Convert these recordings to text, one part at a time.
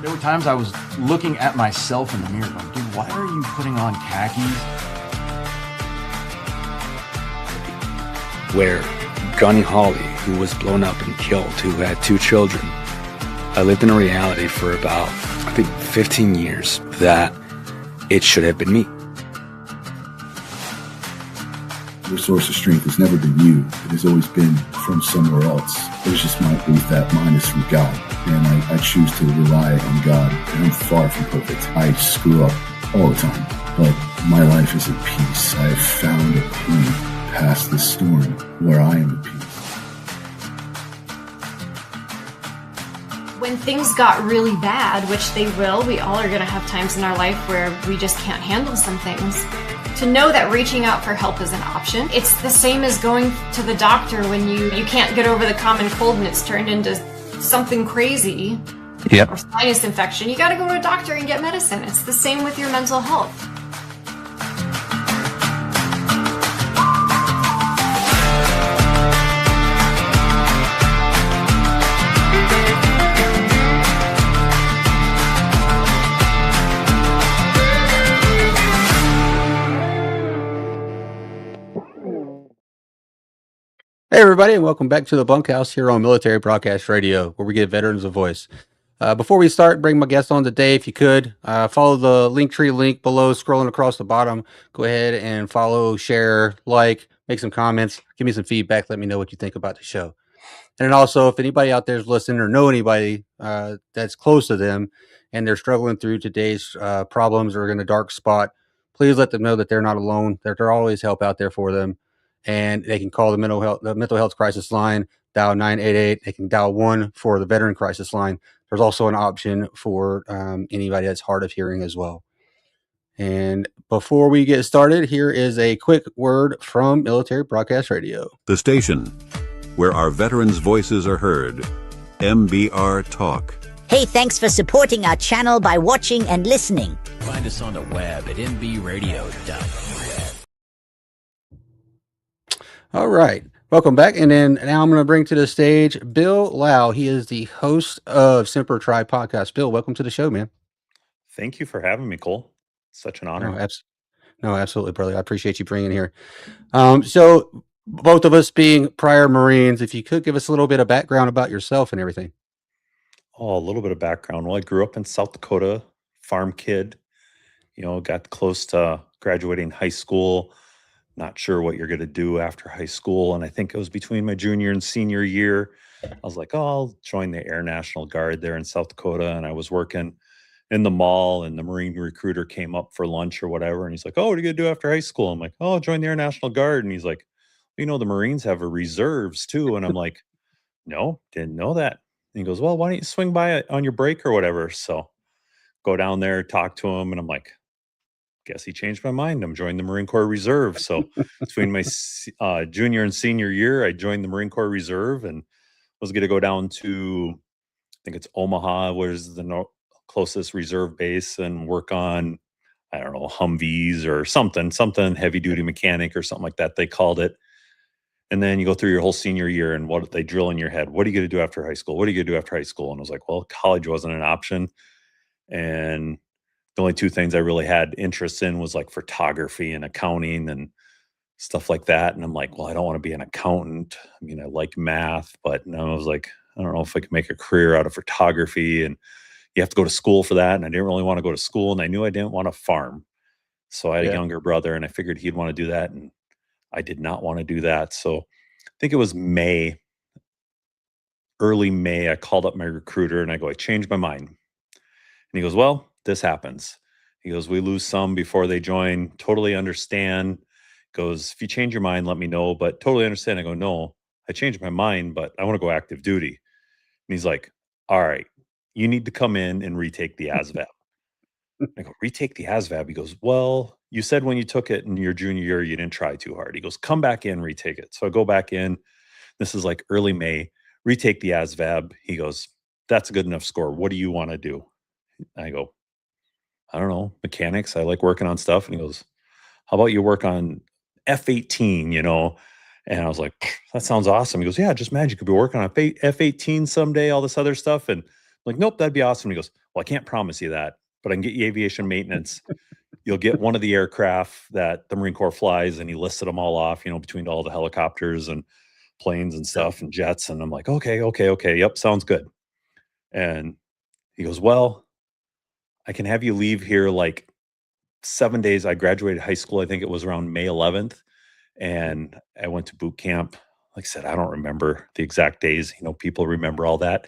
There were times I was looking at myself in the mirror going, dude, why are you putting on khakis? Where Gunny Hawley, who was blown up and killed, who had 2 children, I lived in a reality for about, I think, 15 years that it should have been me. Your source of strength has never been you. It has always been from somewhere else. It's just my belief that mine is from God. And I choose to rely on God. And I'm far from perfect. I screw up all the time. But my life is at peace. I have found a point past the storm where I am at peace. When things got really bad, which they will, we all are going to have times in our life where we just can't handle some things. To know that reaching out for help is an option. It's the same as going to the doctor when you can't get over the common cold and it's turned into something crazy. Yep. Or sinus infection. You got to go to a doctor and get medicine. It's the same with your mental health. Hey, everybody, and welcome back to the Bunkhouse here on Military Broadcast Radio, where we give veterans a voice. Before we start, bring my guest on today, if you could. Follow the Linktree link below, scrolling across the bottom. Go ahead and follow, share, like, make some comments, give me some feedback, let me know what you think about the show. And then also, if anybody out there is listening or know anybody that's close to them and they're struggling through today's problems or in a dark spot, please let them know that they're not alone, that there's always help out there for them. And they can call the mental health crisis line, dial 988. They can dial 1 for the veteran crisis line. There's also an option for anybody that's hard of hearing as well. And before we get started, here is a quick word from Military Broadcast Radio. The station where our veterans' voices are heard. MBR Talk. Hey, thanks for supporting our channel by watching and listening. Find us on the web at mbradio.net. All right. Welcome back. And then now I'm going to bring to the stage Bill Lowe. He is the host of Semper Try podcast. Bill, welcome to the show, man. Thank you for having me, Cole. Such an honor. No, absolutely, brother. I appreciate you bringing here. So both of us being prior Marines, if you could give us a little bit of background about yourself and everything. Oh, a little bit of background. Well, I grew up in South Dakota, farm kid, got close to graduating high school. Not sure what you're going to do after high school. And I think it was between my junior and senior year. I was like, I'll join the Air National Guard there in South Dakota. And I was working in the mall and the Marine recruiter came up for lunch or whatever. And he's like, oh, what are you going to do after high school? I'm like, oh, join the Air National Guard. And he's like, the Marines have a reserves too. And I'm like, no, didn't know that. And he goes, well, why don't you swing by it on your break or whatever? So go down there, talk to him. And I'm like, guess he changed my mind. I'm joining the Marine Corps Reserve. So between my junior and senior year, I joined the Marine Corps Reserve and was going to go down to, I think it's Omaha, where's the closest reserve base, and work on, I don't know, Humvees or something heavy duty mechanic or something like that, they called it. And then you go through your whole senior year and what they drill in your head. What are you going to do after high school? What are you going to do after high school? And I was like, well, college wasn't an option. And the only 2 things I really had interest in was like photography and accounting and stuff like that. And I'm like, well, I don't want to be an accountant. I mean, I like math, but no, I was like, I don't know if I could make a career out of photography, and you have to go to school for that. And I didn't really want to go to school, and I knew I didn't want to farm. So I had a younger brother and I figured he'd want to do that. And I did not want to do that. So I think it was early May, I called up my recruiter and I go, I changed my mind. And he goes, well, this happens. He goes, we lose some before they join. Totally understand. Goes, if you change your mind, let me know, but totally understand. I go, no, I changed my mind, but I want to go active duty. And he's like, all right, you need to come in and retake the ASVAB. I go, retake the ASVAB? He goes, well, you said when you took it in your junior year, you didn't try too hard. He goes, come back in, retake it. So I go back in. This is like early May, retake the ASVAB. He goes, that's a good enough score. What do you want to do? I go, I don't know, mechanics. I like working on stuff. And he goes, how about you work on F-18, And I was like, that sounds awesome. He goes, yeah, just imagine you could be working on a F-18 someday, all this other stuff. And I'm like, nope, that'd be awesome. He goes, well, I can't promise you that, but I can get you aviation maintenance. You'll get one of the aircraft that the Marine Corps flies, and he listed them all off, between all the helicopters and planes and stuff and jets. And I'm like, okay. Yep. Sounds good. And he goes, well, I can have you leave here like 7 days. I graduated high school. I think it was around May 11th. And I went to boot camp. Like I said, I don't remember the exact days. People remember all that.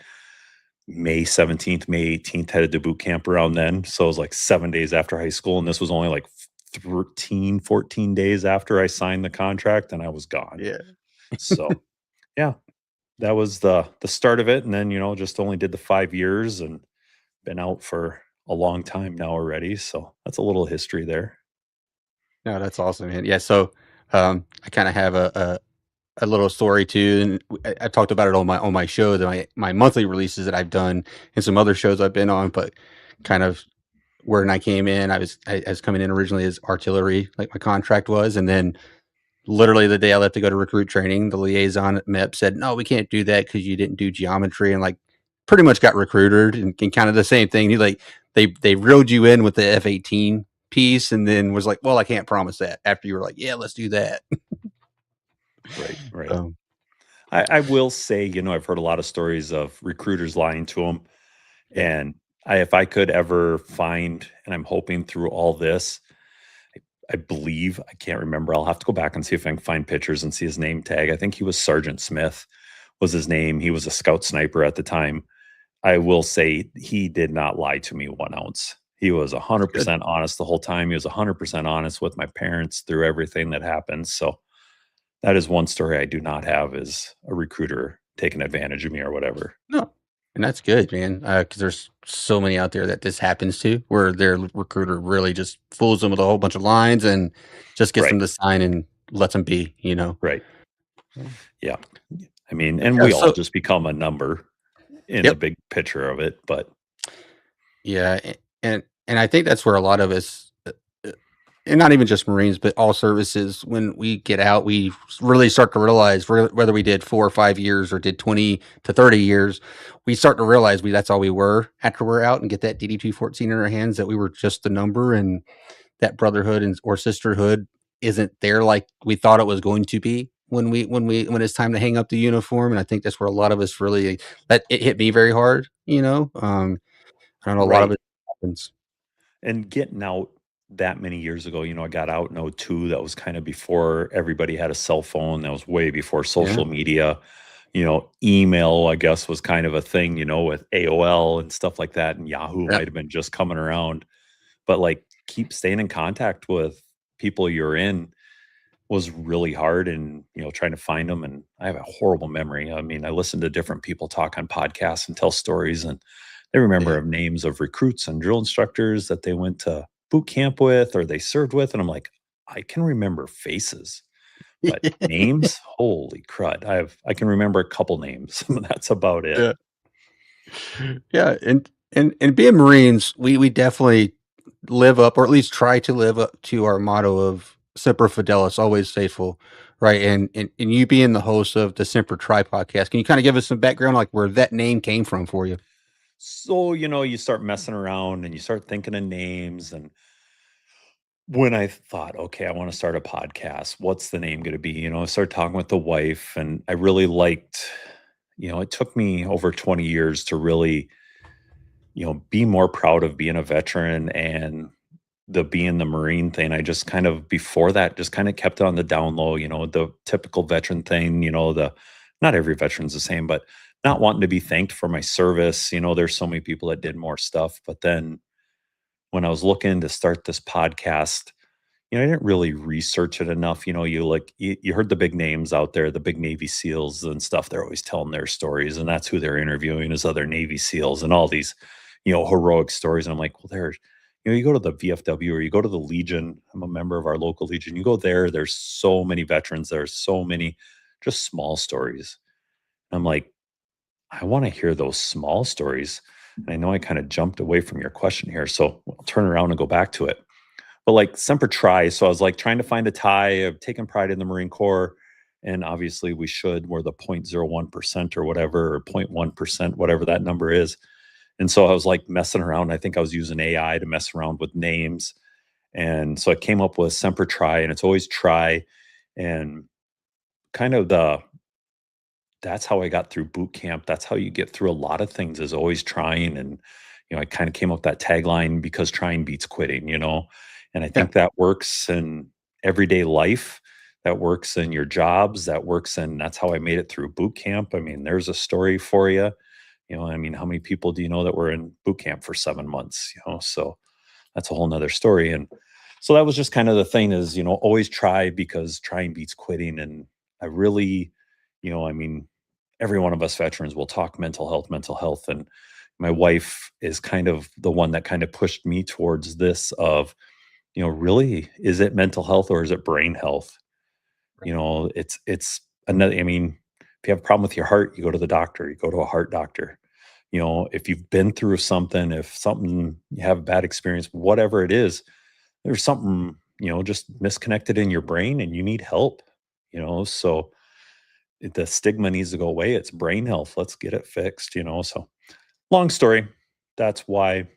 May 17th, May 18th, headed to boot camp around then. So it was like 7 days after high school. And this was only like 13, 14 days after I signed the contract, and I was gone. Yeah. So yeah, that was the start of it. And then, just only did the 5 years and been out for a long time now already. So that's a little history there. No, that's awesome, man. Yeah. So, I kind of have a little story too, and I talked about it on my show, that my monthly releases that I've done, and some other shows I've been on. But kind of when I came in, I was coming in originally as artillery, like my contract was, and then literally the day I left to go to recruit training, the liaison at MEP said, "No, we can't do that because you didn't do geometry," and like pretty much got recruited, and kind of the same thing. He like they reeled you in with the F-18 piece, and then was like, "Well, I can't promise that." After you were like, "Yeah, let's do that." Right. I will say, I've heard a lot of stories of recruiters lying to them. And if I could ever find, and I'm hoping through all this, I believe, I can't remember. I'll have to go back and see if I can find pictures and see his name tag. I think he was Sergeant Smith was his name. He was a scout sniper at the time. I will say he did not lie to me 1 ounce. He was 100% honest the whole time. He was 100% honest with my parents through everything that happened. So that is one story I do not have, is a recruiter taking advantage of me or whatever. No, and that's good, man. Because there's so many out there that this happens to, where their recruiter really just fools them with a whole bunch of lines and just gets them to sign and lets them be. Right. Yeah. I mean, and we all just become a number in the big picture of it, but yeah, and I think that's where a lot of us, and not even just Marines, but all services, when we get out, we really start to realize, whether we did 4 or 5 years or did 20 to 30 years, we start to realize that's all we were after we're out, and get that DD-214 in our hands, that we were just a number, and that brotherhood or sisterhood isn't there like we thought it was going to be when it's time to hang up the uniform. And I think that's where a lot of us really, that it hit me very hard. I don't know, a lot of it happens. And getting out that many years ago, I got out in 02. That was kind of before everybody had a cell phone. That was way before social media. Email, I guess, was kind of a thing, with AOL and stuff like that. And Yahoo might have been just coming around. But like, keep staying in contact with people you're in was really hard, and trying to find them. And I have a horrible memory. I mean, I listen to different people talk on podcasts and tell stories, and they remember names of recruits and drill instructors that they went to boot camp with or they served with, and I'm like, I can remember faces, but names, holy crud! I can remember a couple names. That's about it. Yeah, and being Marines, we definitely live up, or at least try to live up to our motto of Semper Fidelis, always faithful, right? And you being the host of the Semper Try podcast, can you kind of give us some background, like where that name came from for you? So, you start messing around and you start thinking of names. And when I thought, okay, I want to start a podcast, what's the name going to be? I started talking with the wife, and I really liked, it took me over 20 years to really, be more proud of being a veteran, and being the Marine thing. I just kind of, before that, just kind of kept it on the down low, the typical veteran thing, not every veteran's the same, but not wanting to be thanked for my service. There's so many people that did more stuff. But then when I was looking to start this podcast, I didn't really research it enough. You heard the big names out there, the big Navy SEALs and stuff. They're always telling their stories, and that's who they're interviewing, is other Navy SEALs and all these, heroic stories. And I'm like, well, there's, you go to the VFW or you go to the Legion. I'm a member of our local Legion. You go there, there's so many veterans. There's so many just small stories. I'm like, I want to hear those small stories. And I know I kind of jumped away from your question here, so I'll turn around and go back to it. But like Semper Try, so I was like trying to find a tie. I've taken pride in the Marine Corps. And obviously we should, we're the 0.01% or whatever, or 0.1%, whatever that number is. And so I was like messing around. I think I was using AI to mess around with names. And so I came up with Semper Try, and it's always try. And kind of that's how I got through boot camp. That's how you get through a lot of things, is always trying. And, I kind of came up with that tagline, because trying beats quitting, and I think that works in everyday life. That works in your jobs. That's how I made it through boot camp. I mean, there's a story for you. How many people do you know that were in boot camp for 7 months? So that's a whole nother story. And so that was just kind of the thing, is, always try, because trying beats quitting. And I really, every one of us veterans will talk mental health. And my wife is kind of the one that kind of pushed me towards this of, really, is it mental health or is it brain health? It's another, if you have a problem with your heart, you go to the doctor, you go to a heart doctor. If you've been through something, you have a bad experience, whatever it is, there's something, just misconnected in your brain and you need help, so the stigma needs to go away. It's brain health. Let's get it fixed, so long story. That's why,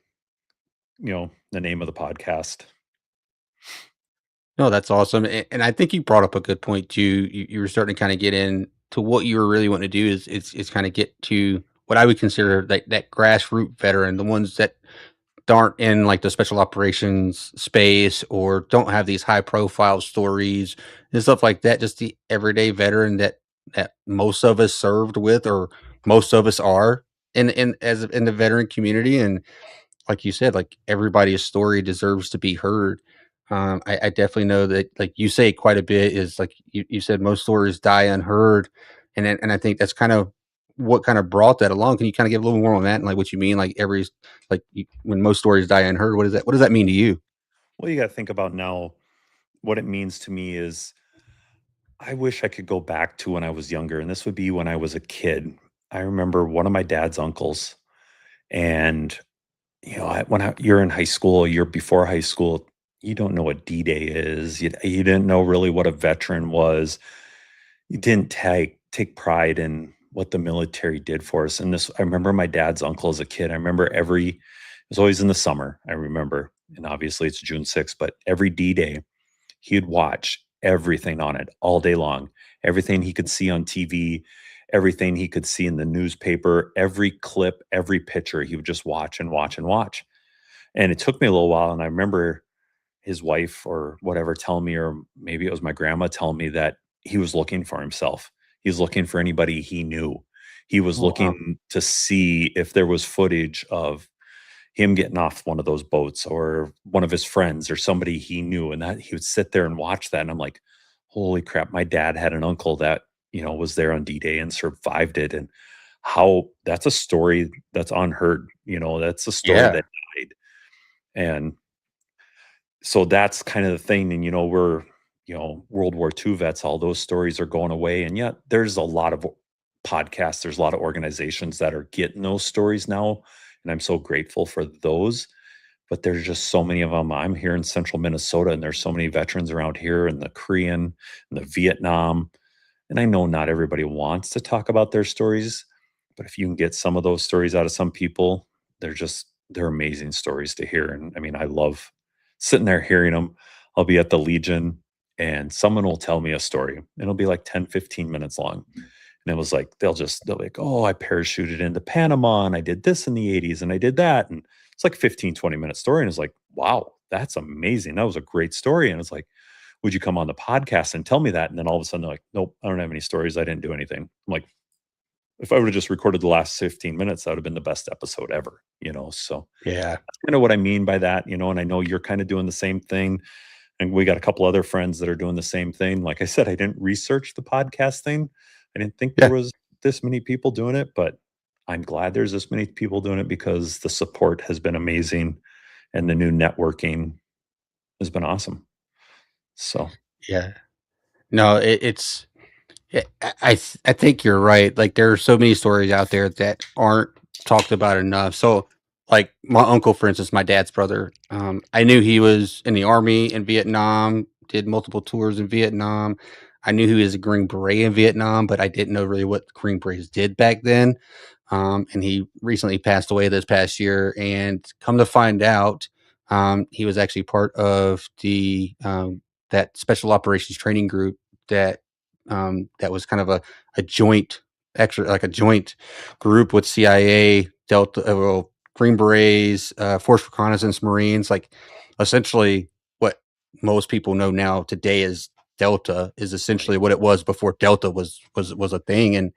the name of the podcast. No, that's awesome. And I think you brought up a good point too. You were starting to kind of get into what you were really wanting to do is kind of get to what I would consider that grassroots veteran, the ones that aren't in like the special operations space or don't have these high profile stories and stuff like that. Just the everyday veteran that most of us served with, or most of us are in the veteran community. And like you said, like everybody's story deserves to be heard. I definitely know that, like you say quite a bit, is like you said, most stories die unheard. And I think that's kind of what kind of brought that along. Can you kind of give a little more on that and like what you mean? Like when most stories die unheard, what does that mean to you? Well, you got to think about now, what it means to me is, I wish I could go back to when I was younger, and this would be when I was a kid. I remember one of my dad's uncles, and you're in high school, a year before high school, you don't know what D-Day is. You didn't know really what a veteran was. You didn't take pride in what the military did for us. And I remember my dad's uncle as a kid. I remember it was always in the summer. I remember, and obviously it's June 6th, but every D-Day, he'd watch everything on it all day long. Everything he could see on TV, everything he could see in the newspaper, every clip, every picture, he would just watch and watch and watch. And it took me a little while. And I remember his wife or whatever telling me, or maybe it was my grandma telling me, that he was looking for himself. He was looking for anybody he knew. He was Oh, wow. looking to see if there was footage of him getting off one of those boats, or one of his friends, or somebody he knew, and that he would sit there and watch that. And I'm like, holy crap, my dad had an uncle that, was there on D-Day and survived it. And how that's a story that's unheard, that's a story Yeah. that died. And so that's kind of the thing. And, we're, World War II vets, all those stories are going away. And yet there's a lot of podcasts, there's a lot of organizations that are getting those stories now. And I'm so grateful for those. But there's just so many of them. I'm here in central Minnesota, and there's so many veterans around here, and the Korean and the Vietnam. And I know not everybody wants to talk about their stories, but if you can get some of those stories out of some people, they're amazing stories to hear. And I love sitting there hearing them. I'll be at the Legion, and someone will tell me a story, and it'll be like 10, 15 minutes long. And it was like, they're like, oh, I parachuted into Panama, and I did this in the 80s, and I did that. And it's like a 15, 20-minute story. And it's like, wow, that's amazing. That was a great story. And it's like, would you come on the podcast and tell me that? And then all of a sudden they're like, nope, I don't have any stories. I didn't do anything. I'm like, if I would have just recorded the last 15 minutes, that would have been the best episode ever, So Yeah. that's kind of what I mean by that, and I know you're kind of doing the same thing. And we got a couple other friends that are doing the same thing. Like I said, I didn't research the podcast thing. I didn't think there was this many people doing it, but I'm glad there's this many people doing it, because the support has been amazing and the new networking has been awesome. So, Yeah. No, it's yeah, I think you're right. Like there are so many stories out there that aren't talked about enough. So like my uncle, for instance, my dad's brother, I knew he was in the army in Vietnam, did multiple tours in Vietnam. I knew he was a Green Beret in Vietnam, but I didn't know really what Green Berets did back then. And he recently passed away this past year. And come to find out, he was actually part of the that special operations training group that that was kind of a joint like a joint group with CIA, Delta, Green Berets, Force Reconnaissance Marines, like essentially what most people know now today is Delta is essentially what it was before Delta was a thing. And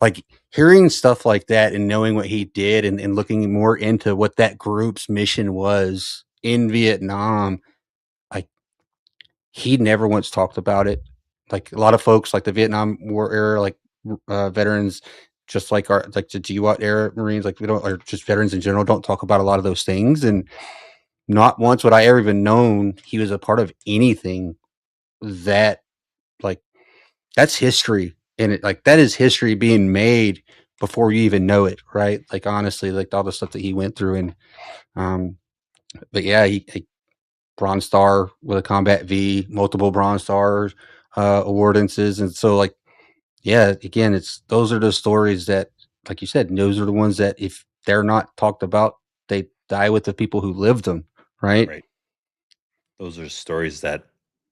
like hearing stuff like that and knowing what he did and looking more into what that group's mission was in Vietnam, like he never once talked about it. Like a lot of folks, like the Vietnam War era, like veterans, just like our like the GWAT era Marines, like we don't, or just veterans in general, don't talk about a lot of those things. And not once would I ever even known he was a part of anything that like that's history, and it like that is history being made before you even know it, right? Like honestly, like all the stuff that he went through, and um, but yeah, he Bronze Star with a Combat V, multiple Bronze Stars awardances, and so like yeah, again, it's those are the stories that, like you said, those are the ones that if they're not talked about, they die with the people who lived them, right? Right. Those are stories that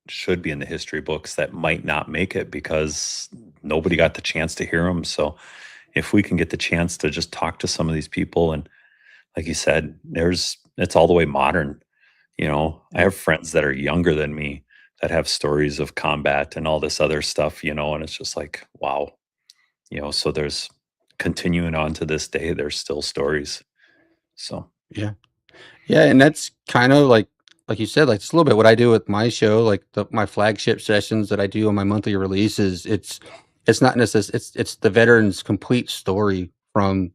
should be in the history books that might not make it because nobody got the chance to hear them. So if we can get the chance to just talk to some of these people, and like you said, it's all the way modern. I have friends that are younger than me that have stories of combat and all this other stuff, and it's just like, wow. So there's continuing on to this day, there's still stories. So Yeah. Yeah, and that's kind of like you said, like it's a little bit what I do with my show, like my flagship sessions that I do on my monthly releases. It's not necessarily it's the veterans' complete story from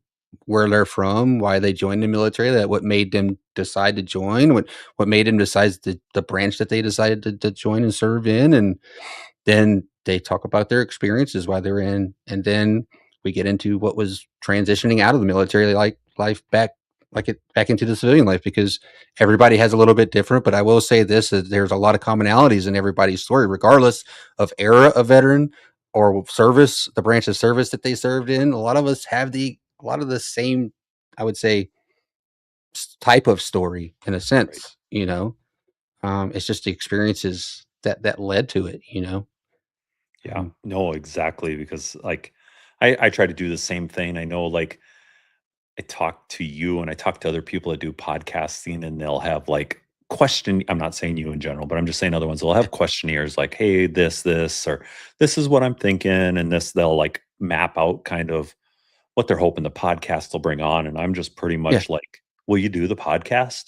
where they're from, why they joined the military, that what made them decide to join, what made them decide the branch that they decided to join and serve in, and then they talk about their experiences while they're in, and then we get into what was transitioning out of the military like life back into the civilian life, because everybody has a little bit different. But I will say this, that there's a lot of commonalities in everybody's story, regardless of era of veteran or service, the branch of service that they served in. A lot of us have a lot of the same, I would say, type of story in a right. sense, it's just the experiences that led to it, Yeah, no, exactly. Because like I try to do the same thing. I know, like, I talk to you and I talk to other people that do podcasting, and they'll have like I'm not saying you in general, but I'm just saying other ones. They'll have questionnaires like, hey, this, or this is what I'm thinking. And they'll like map out kind of what they're hoping the podcast will bring on. And I'm just pretty Yeah. much like, will you do the podcast?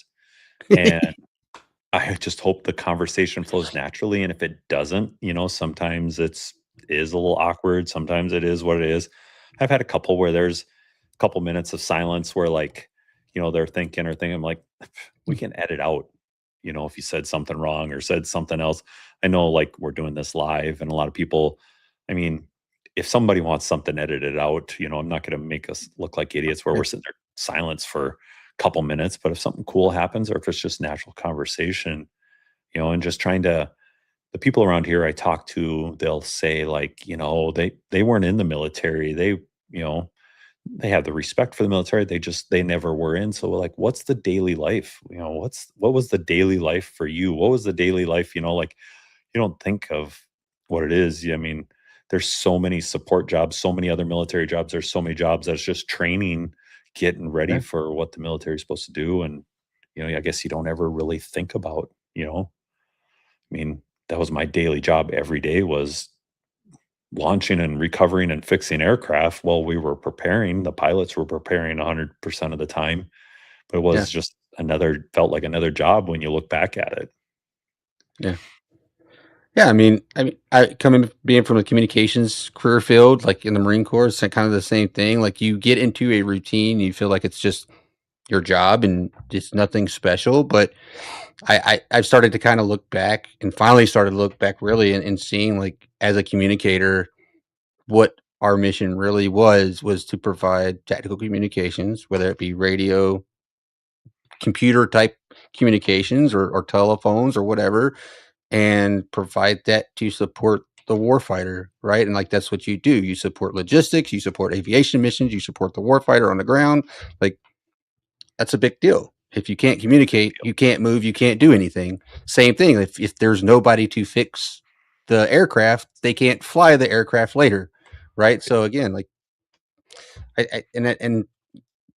And I just hope the conversation flows naturally. And if it doesn't, sometimes is a little awkward. Sometimes it is what it is. I've had a couple where there's a couple minutes of silence where like, they're thinking or thinking. I'm like, we can edit out, if you said something wrong or said something else. I know like we're doing this live, and a lot of people, I mean, if somebody wants something edited out, I'm not going to make us look like idiots where we're sitting there silence for couple minutes. But if something cool happens, or if it's just natural conversation, and just trying to, the people around here I talk to, they'll say like, they weren't in the military. They have the respect for the military. They never were in. So like, what's the daily life? What was the daily life for you? What was the daily life? Like you don't think of what it is. I mean, there's so many support jobs, so many other military jobs. There's so many jobs that's just training, getting ready for what the military is supposed to do. And, I guess you don't ever really think about, I mean, that was my daily job every day, was launching and recovering and fixing aircraft while we were preparing. The pilots were preparing 100% of the time, but it was just felt like another job when you look back at it. Yeah. Yeah, I mean, being from the communications career field, like in the Marine Corps, it's kind of the same thing. Like you get into a routine, you feel like it's just your job and it's nothing special. But I've started to kind of look back, and finally started to look back really, and seeing like as a communicator, what our mission really was to provide tactical communications, whether it be radio, computer type communications, or telephones or whatever, and provide that to support the warfighter, right? And like that's what you do. You support logistics, you support aviation missions, you support the warfighter on the ground. Like that's a big deal. If you can't communicate, you can't move, you can't do anything. Same thing. If there's nobody to fix the aircraft, they can't fly the aircraft later, right? So again, like and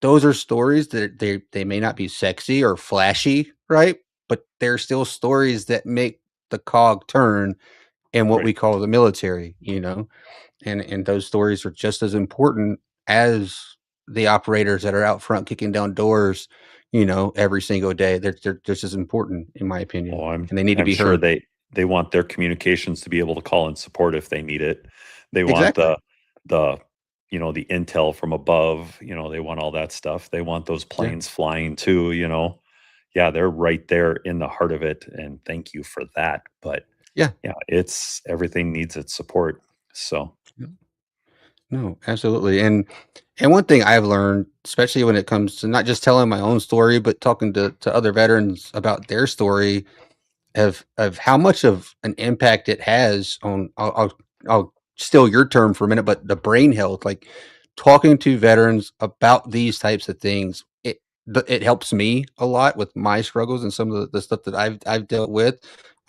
those are stories that they may not be sexy or flashy, right? But they're still stories that make the cog turn in what we call the military, and those stories are just as important as the operators that are out front kicking down doors, every single day. They're just as important, in my opinion. Well, and they need to be sure heard. They want their communications to be able to call and support if they need it. They want the the intel from above. They want all that stuff. They want those planes flying too. Yeah, they're right there in the heart of it, and thank you for that. But yeah, it's everything needs its support. So no, absolutely. And one thing I've learned, especially when it comes to not just telling my own story, but talking to other veterans about their story, of how much of an impact it has on, I'll steal your term for a minute, but the brain health, like talking to veterans about these types of things, it helps me a lot with my struggles and some of the stuff that I've dealt with.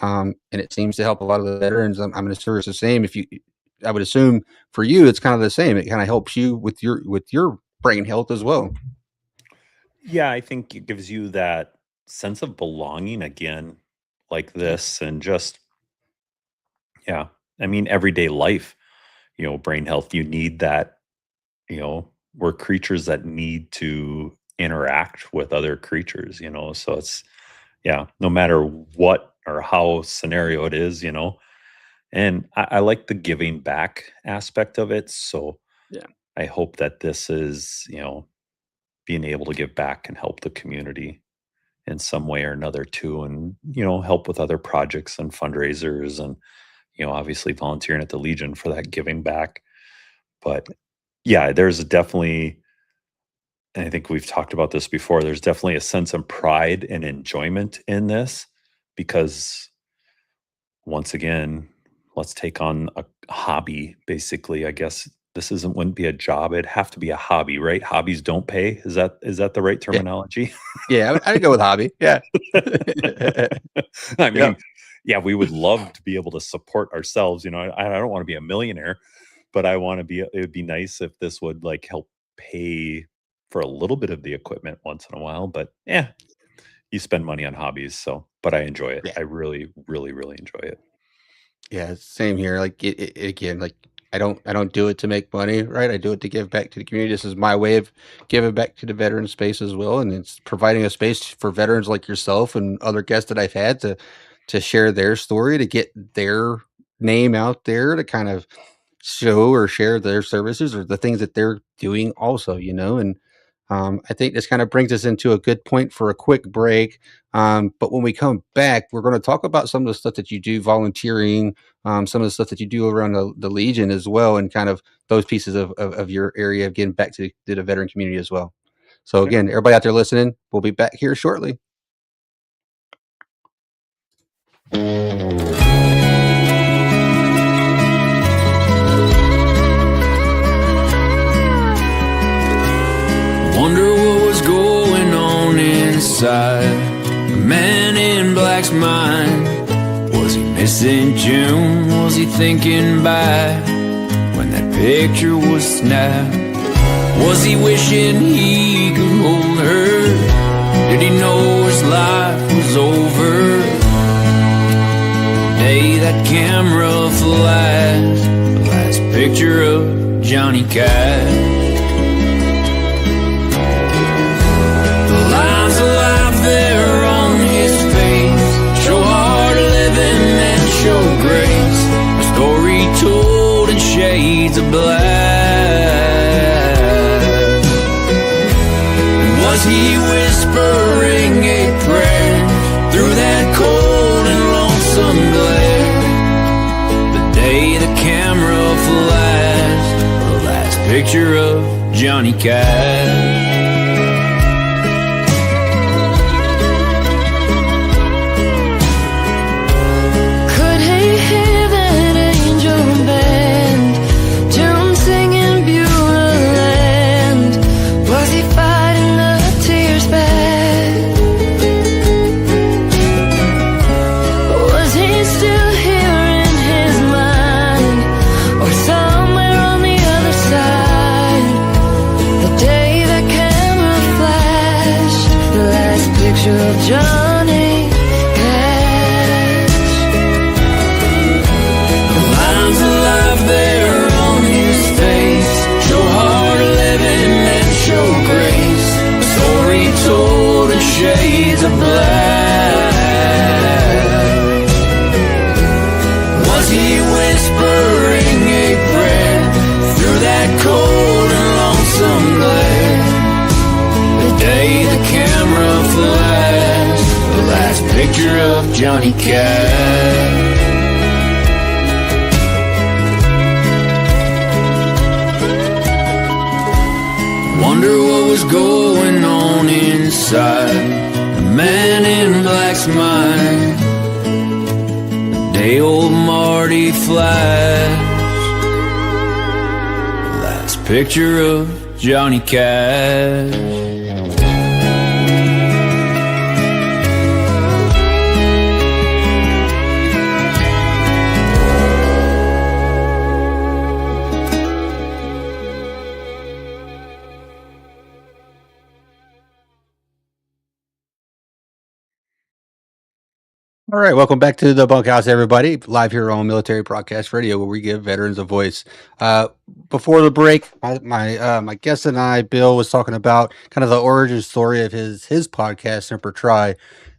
And it seems to help a lot of the veterans. I'm going to assume it's the same. I would assume for you, it's kind of the same. It kind of helps you with your brain health as well. Yeah, I think it gives you that sense of belonging again, like this, and just, I mean, everyday life, brain health, you need that, we're creatures that need to interact with other creatures, so it's, no matter what or how scenario it is, and I like the giving back aspect of it. So I hope that this is, being able to give back and help the community in some way or another too, and help with other projects and fundraisers, and obviously volunteering at the Legion for that giving back. But there's definitely, and I think we've talked about this before, there's definitely a sense of pride and enjoyment in this, because once again, let's take on a hobby. Basically, I guess this wouldn't be a job. It'd have to be a hobby, right? Hobbies don't pay. Is that the right terminology? Yeah, I'd go with hobby. Yeah. I mean, we would love to be able to support ourselves. I don't want to be a millionaire, but I want to be, it would be nice if this would like help pay for a little bit of the equipment once in a while. But you spend money on hobbies. So, but I enjoy it. I really, really, really enjoy it. Yeah, same here. Like it again, like I don't do it to make money, right? I do it to give back to the community. This is my way of giving back to the veteran space as well, and it's providing a space for veterans like yourself and other guests that I've had to share their story, to get their name out there, to kind of show or share their services or the things that they're doing also, and I think this kind of brings us into a good point for a quick break. But when we come back, we're going to talk about some of the stuff that you do volunteering, some of the stuff that you do around the Legion as well, and kind of those pieces of your area of getting back to the veteran community as well. So again, everybody out there listening, we'll be back here shortly. Wonder what was going on inside the man in black's mind. Was he missing June? Was he thinking back when that picture was snapped? Was he wishing he could hold her? Did he know his life was over? The day that camera flashed the last picture of Johnny Cash. Lines alive there on his face, show hard living and show grace. A story told in shades of black. Was he whispering a prayer through that cold and lonesome glare? The day the camera flashed the last picture of Johnny Cash. Could he hear that angel Johnny Cash. Wonder what was going on inside the man in black's mind. Day old Marty Flash, last picture of Johnny Cash. All right, welcome back to the Bunkhouse, everybody. Live here on Military Broadcast Radio, where we give veterans a voice. Before the break, my guest and I, Bill, was talking about kind of the origin story of his podcast, Semper Try,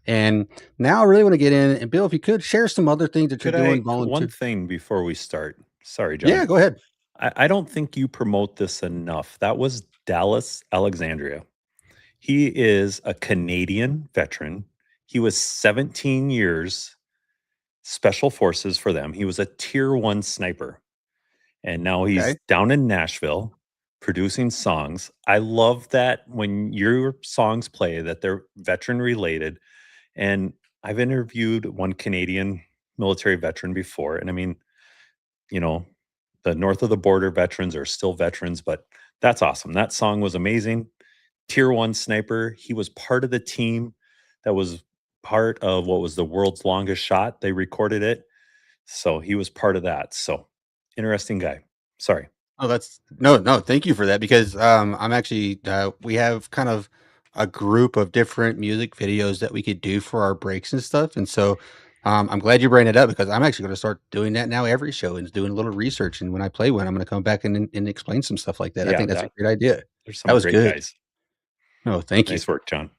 and now I really want to get in. And Bill, if you could share some other things that Could you're doing, one thing before we start? Sorry, John. Yeah, go ahead. I don't think you promote this enough. That was Dallas Alexandria. He is a Canadian veteran. He was 17 years special forces for them. He was a tier 1 sniper. And now he's down in Nashville producing songs. I love that when your songs play that they're veteran related. And I've interviewed one Canadian military veteran before. And I mean, you know, the north of the border veterans are still veterans, but that's awesome. That song was amazing. Tier 1 sniper. He was part of the team that was part of what was the world's longest shot. They recorded it. So he was part of that. So interesting guy. Sorry. Oh, that's no. Thank you for that, because I'm actually we have kind of a group of different music videos that we could do for our breaks and stuff, and so I'm glad you bring it up, because I'm actually going to start doing that now every show and doing a little research. And when I play one, I'm going to come back and explain some stuff like that. Yeah, I think that's a great idea. There's some That was great good. guys. No, thank you. Nice work, John.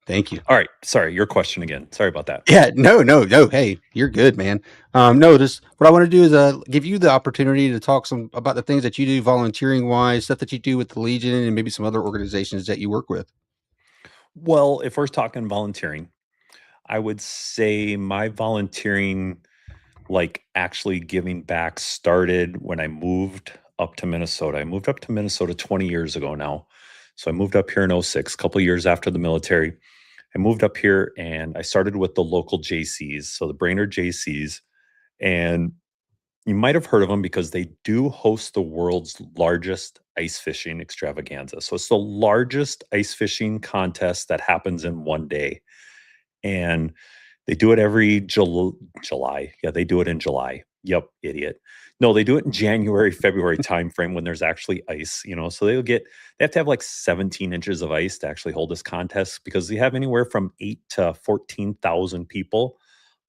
Thank you. All right. Sorry, your question again. Sorry about that. Yeah, no. Hey, you're good, man. No, just what I want to do is give you the opportunity to talk some about the things that you do volunteering wise, stuff that you do with the Legion, and maybe some other organizations that you work with. Well, if we're talking volunteering, I would say my volunteering, like actually giving back, started when I moved up to Minnesota. I moved up to Minnesota 20 years ago now. So I moved up here in 06, a couple of years after the military. I moved up here and I started with the local JCs, so the Brainerd JCs. And you might have heard of them because they do host the world's largest ice fishing extravaganza. So it's the largest ice fishing contest that happens in one day. And they do it every July. Yeah, they do it in July. Yep, idiot. No, they do it in January, February timeframe when there's actually ice, so they have to have like 17 inches of ice to actually hold this contest, because they have anywhere from 8 to 14,000 people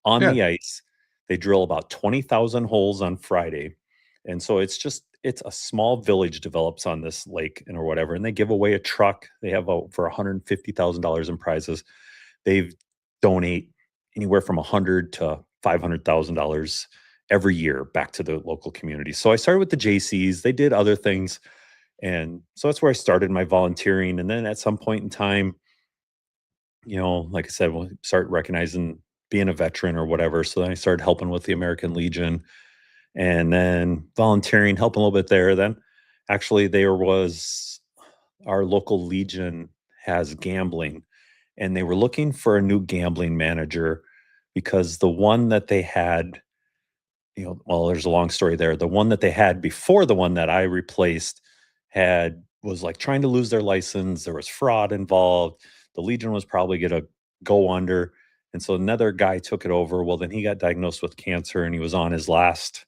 on the ice. They drill about 20,000 holes on Friday. And so it's a small village develops on this lake or whatever. And they give away a truck. They have over $150,000 in prizes. They donate anywhere from $100,000 to $500,000 every year back to the local community. So I started with the JCs. They did other things. And so that's where I started my volunteering. And then at some point in time, like I said, we'll start recognizing being a veteran or whatever. So then I started helping with the American Legion and then volunteering, helping a little bit there. Then actually there was our local Legion has gambling, and they were looking for a new gambling manager because the one that they had, there's a long story there. The one that they had before the one that I replaced was like trying to lose their license. There was fraud involved. The Legion was probably going to go under. And so another guy took it over. Well, then he got diagnosed with cancer and he was on his last,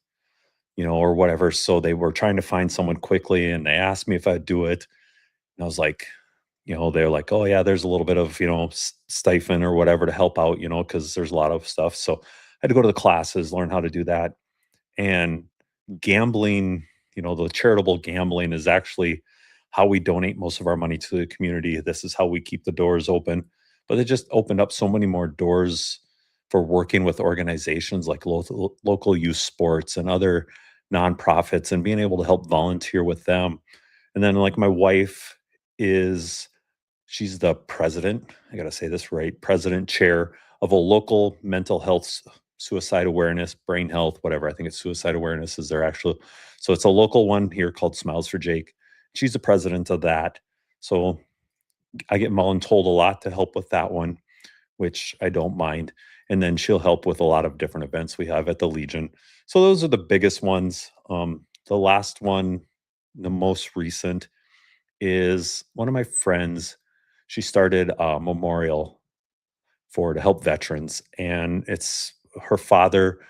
or whatever. So they were trying to find someone quickly, and they asked me if I'd do it. And I was like, they're like, oh yeah, there's a little bit of, stipend or whatever to help out, because there's a lot of stuff. So I had to go to the classes, learn how to do that. And gambling, the charitable gambling is actually how we donate most of our money to the community. This is how we keep the doors open. But it just opened up so many more doors for working with organizations like local youth sports and other nonprofits, and being able to help volunteer with them. And then like my wife she's the president, I got to say this right, president chair of a local mental health, suicide awareness, brain health, whatever. I think it's suicide awareness is their actual. So it's a local one here called Smiles for Jake. She's the president of that. So I get told a lot to help with that one, which I don't mind. And then she'll help with a lot of different events we have at the Legion. So those are the biggest ones. The last one, the most recent, is one of my friends. She started a memorial to help veterans, and it's her father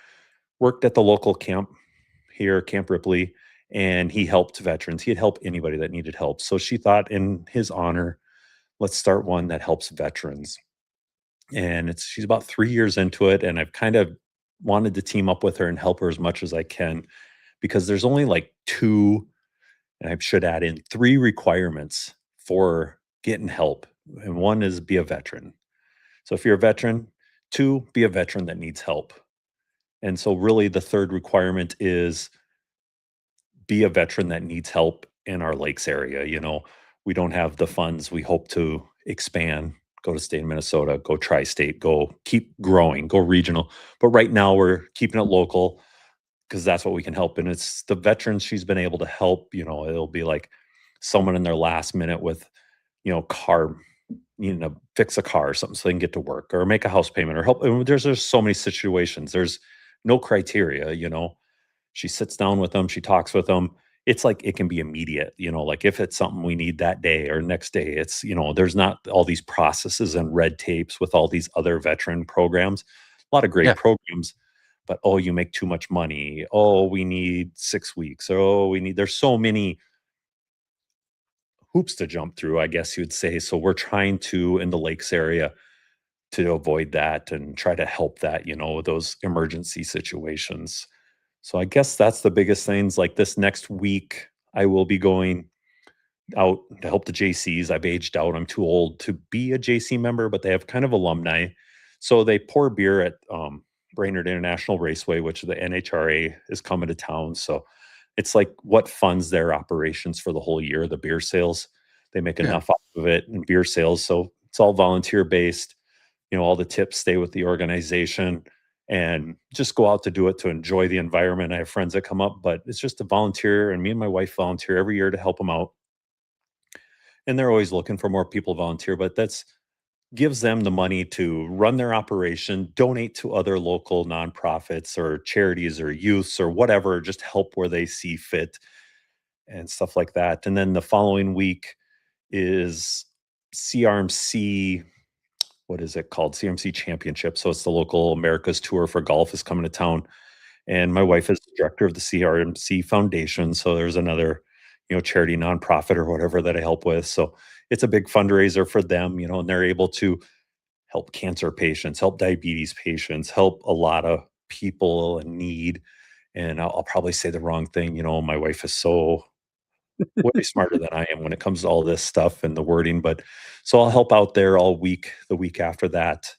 worked at the local camp here, Camp Ripley, and he helped veterans. He'd help anybody that needed help. So she thought, in his honor, let's start one that helps veterans. And she's about 3 years into it, and I've kind of wanted to team up with her and help her as much as I can, because there's only like 2, and I should add in 3 requirements for getting help. And one is be a veteran. So if you're a veteran, 2, be a veteran that needs help. And so really the third requirement is be a veteran that needs help in our lakes area. We don't have the funds. We hope to expand, go to state of Minnesota, go tri-state, go keep growing, go regional. But right now we're keeping it local because that's what we can help. And it's the veterans she's been able to help. It'll be like someone in their last minute with, car, fix a car or something so they can get to work, or make a house payment, or help. And there's so many situations. There's no criteria. She sits down with them, she talks with them. It's like it can be immediate, like if it's something we need that day or next day, it's, there's not all these processes and red tapes with all these other veteran programs. A lot of great programs, but you make too much money. We need 6 weeks. There's so many hoops to jump through, I guess you'd say. So we're trying to, in the lakes area, to avoid that and try to help that, those emergency situations. So I guess that's the biggest things. Like this next week, I will be going out to help the JCs. I've aged out. I'm too old to be a JC member, but they have kind of alumni. So they pour beer at Brainerd International Raceway, which the NHRA is coming to town. So it's like what funds their operations for the whole year, the beer sales. They make enough off of it in beer sales. So it's all volunteer based. All the tips stay with the organization, and just go out to do it to enjoy the environment. I have friends that come up, but it's just a volunteer, and me and my wife volunteer every year to help them out. And they're always looking for more people to volunteer, but that's gives them the money to run their operation, donate to other local nonprofits or charities or youths or whatever, just help where they see fit and stuff like that. And then the following week is CRMC, what is it called? CMC Championship. So it's the local America's Tour for golf is coming to town. And my wife is the director of the CRMC Foundation. So there's another, charity nonprofit or whatever that I help with. So it's a big fundraiser for them, and they're able to help cancer patients, help diabetes patients, help a lot of people in need. And I'll probably say the wrong thing. My wife is so way smarter than I am when it comes to all this stuff and the wording. But so I'll help out there all week, the week after that,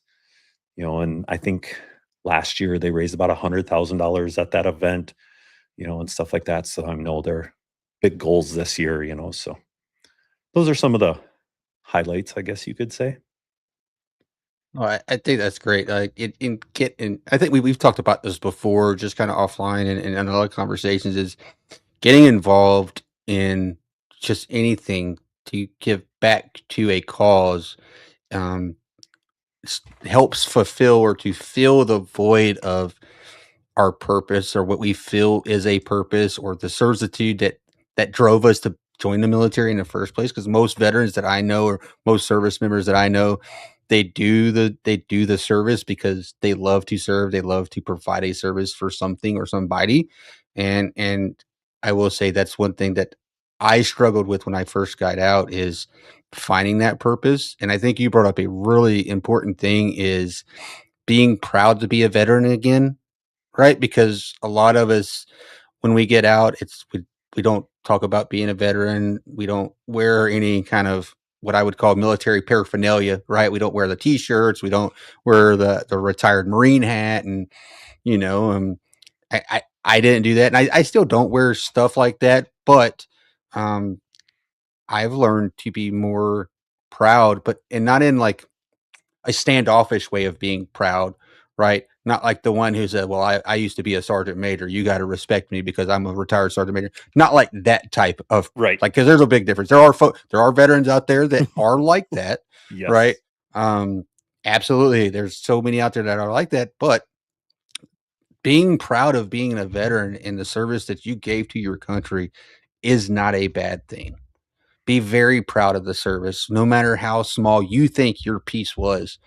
and I think last year they raised about $100,000 at that event, and stuff like that. So I know they're big goals this year, so those are some of the highlights, I guess you could say. Oh, I think that's great. I think we've talked about this before, just kind of offline and in other conversations, is getting involved in just anything to give back to a cause helps fulfill or to fill the void of our purpose, or what we feel is a purpose, or the certitude that drove us to join the military in the first place. Because most veterans that I know, or most service members that I know, they do the service because they love to serve. They love to provide a service for something or somebody. And I will say that's one thing that I struggled with when I first got out, is finding that purpose. And I think you brought up a really important thing, is being proud to be a veteran again, right? Because a lot of us, when we get out, we don't talk about being a veteran. We don't wear any kind of what I would call military paraphernalia, right? We don't wear the t-shirts. We don't wear the retired Marine hat. And, I didn't do that. And I still don't wear stuff like that, but, I've learned to be more proud, and not in like a standoffish way of being proud, right? Not like the one who said, well, I used to be a sergeant major. You got to respect me because I'm a retired sergeant major. Not like that type of, Right. like, because there's a big difference. There are veterans out there that are like that, Yes. right? Absolutely. There's so many out there that are like that, but being proud of being a veteran in the service that you gave to your country is not a bad thing. Be very proud of the service, no matter how small you think your piece was.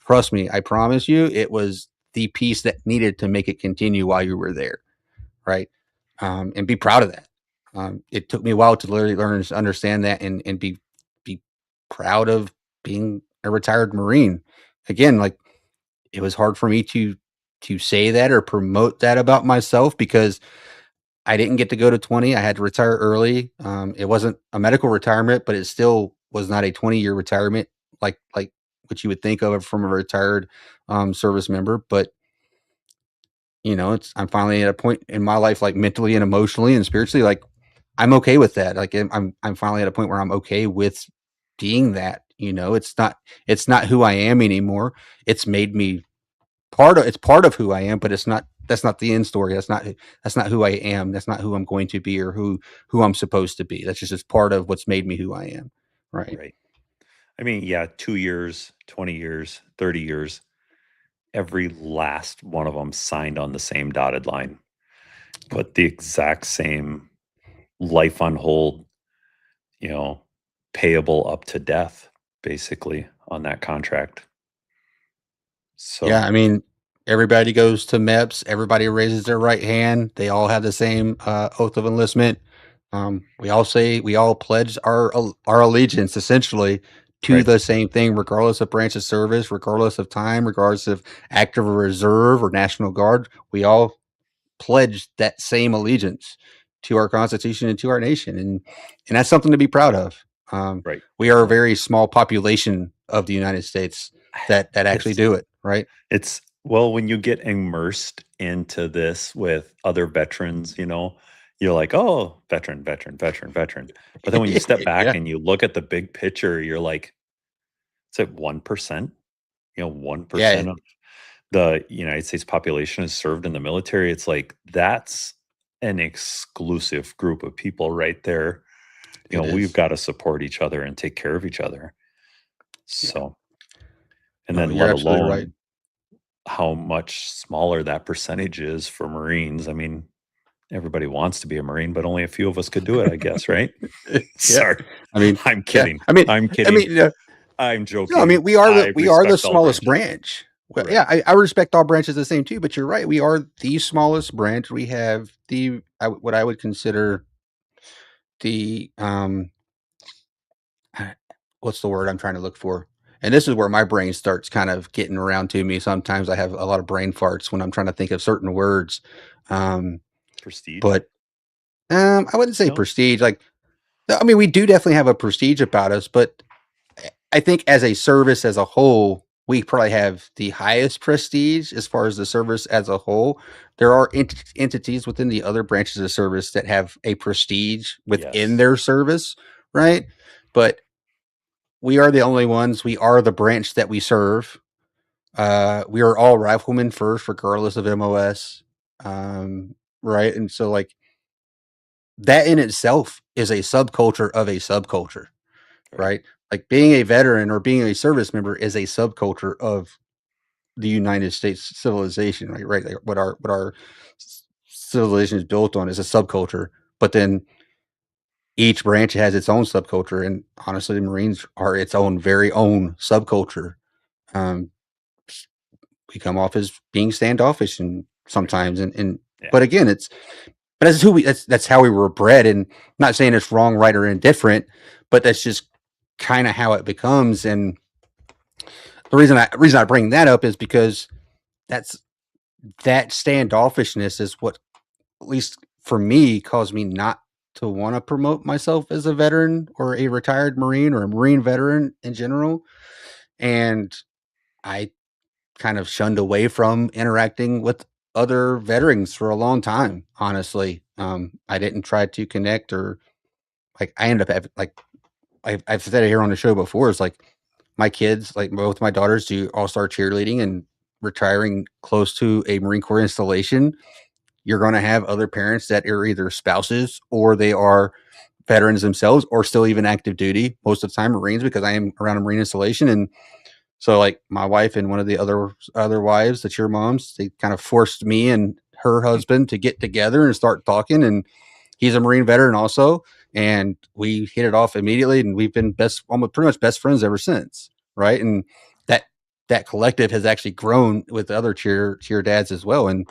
Trust me, I promise you, it was the piece that needed to make it continue while you were there, right? And be proud of that. It took me a while to literally learn and understand that, and be proud of being a retired Marine. Again, like, it was hard for me to say that or promote that about myself because I didn't get to go to 20. I had to retire early. It wasn't a medical retirement, but it still was not a 20-year retirement like what you would think of from a retired service member. But I'm finally at a point in my life, like mentally and emotionally and spiritually, like I'm okay with that. Like I'm finally at a point where I'm okay with being that. It's not who I am anymore. It's made me it's part of who I am, but that's not the end story. That's not who I am. That's not who I'm going to be or who I'm supposed to be. That's just part of what's made me who I am. Right. Right. I mean, yeah, 2 years, 20 years, 30 years, every last one of them signed on the same dotted line, put the exact same life on hold, payable up to death, basically, on that contract. So, yeah, I mean, everybody goes to MEPS. Everybody raises their right hand. They all have the same oath of enlistment. We all pledge our allegiance essentially to Right. the same thing, regardless of branch of service, regardless of time, regardless of active reserve or National Guard. We all pledge that same allegiance to our Constitution and to our nation, and that's something to be proud of. Right. We are a very small population of the United States that actually do it. Right. When you get immersed into this with other veterans, you're like, oh, veteran. But then when you step back Yeah. and you look at the big picture, you're like, it's like 1%, 1% of the United States population is served in the military. It's like, that's an exclusive group of people right there. We've got to support each other and take care of each other. So, and then you're let absolutely alone right. how much smaller that percentage is for Marines. I mean, everybody wants to be a Marine, but only a few of us could do it, I guess, right? Sorry. I mean, I'm kidding. Yeah. I'm kidding. I'm joking. No, I mean, we are the respect all smallest branches. branch. Well, Right. yeah, I respect all branches the same too, but you're right. We are the smallest branch. We have what I would consider the what's the word I'm trying to look for? And this is where my brain starts kind of getting around to me. Sometimes I have a lot of brain farts when I'm trying to think of certain words. Prestige. But I wouldn't say No? prestige. Like, I mean, we do definitely have a prestige about us, but I think as a service as a whole, we probably have the highest prestige as far as the service as a whole. There are entities within the other branches of service that have a prestige within Yes. their service, right? But we are the only ones. We are the branch that we serve. We are all riflemen first, regardless of MOS, right? And so, like, that in itself is a subculture of a subculture, right? Like, being a veteran or being a service member is a subculture of the United States civilization, right? Right. Like, what our civilization is built on is a subculture, but then each branch has its own subculture, and honestly, the Marines are its own very own subculture. Um, we come off as being standoffish and sometimes, but again, but that's how we were bred, and I'm not saying it's wrong, right, or indifferent, but that's just kind of how it becomes. And the reason I bring that up is because that standoffishness is what, at least for me, caused me not to want to promote myself as a veteran or a retired Marine or a Marine veteran in general. And I kind of shunned away from interacting with other veterans for a long time, honestly. I didn't try to connect, or like, I ended up having, like, I've said it here on the show before. It's like, my kids, like both my daughters, do all-star cheerleading and retiring close to a Marine Corps installation, you're going to have other parents that are either spouses or they are veterans themselves or still even active duty, most of the time Marines, because I am around a Marine installation. And so like my wife and one of the other wives, the cheer moms, they kind of forced me and her husband to get together and start talking. And he's a Marine veteran also. And we hit it off immediately. And we've been almost pretty much best friends ever since. Right. And that collective has actually grown with other cheer dads as well. And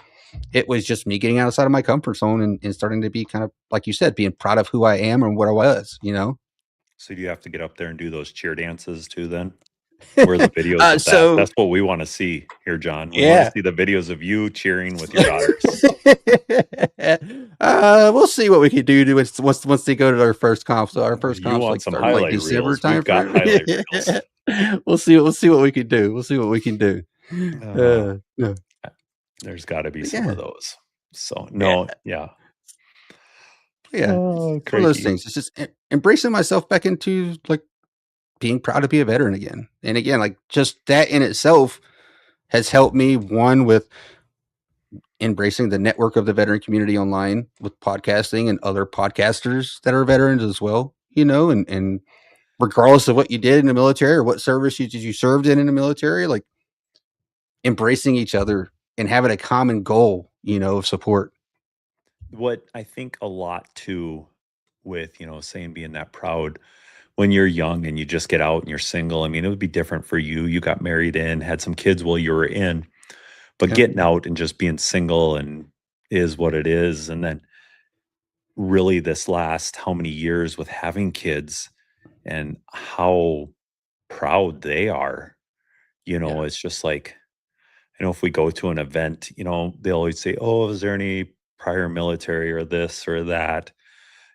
it was just me getting outside of my comfort zone and starting to be kind of, like you said, being proud of who I am and what I was, So do you have to get up there and do those cheer dances too then? Where the videos of that? That's what we want to see here, John. We want to see the videos of you cheering with your daughters. We'll see what we can do once they go to their first comp. So our first comp like some highlight December reels. time. We've got highlight reels. We'll see what we can do. No. There's got to be some of those. So Oh, one of those things. It's just embracing myself back into like being proud to be a veteran again. And again, like just that in itself has helped me, one, with embracing the network of the veteran community online with podcasting and other podcasters that are veterans as well, and regardless of what you did in the military or what service you served in the military, like embracing each other and having a common goal, of support. What I think a lot too with, saying being that proud when you're young and you just get out and you're single. I mean, it would be different for you. You got married in, had some kids while you were in, but getting out and just being single and is what it is. And then really this last how many years with having kids and how proud they are, it's just like, if we go to an event, they always say, oh, is there any prior military or this or that,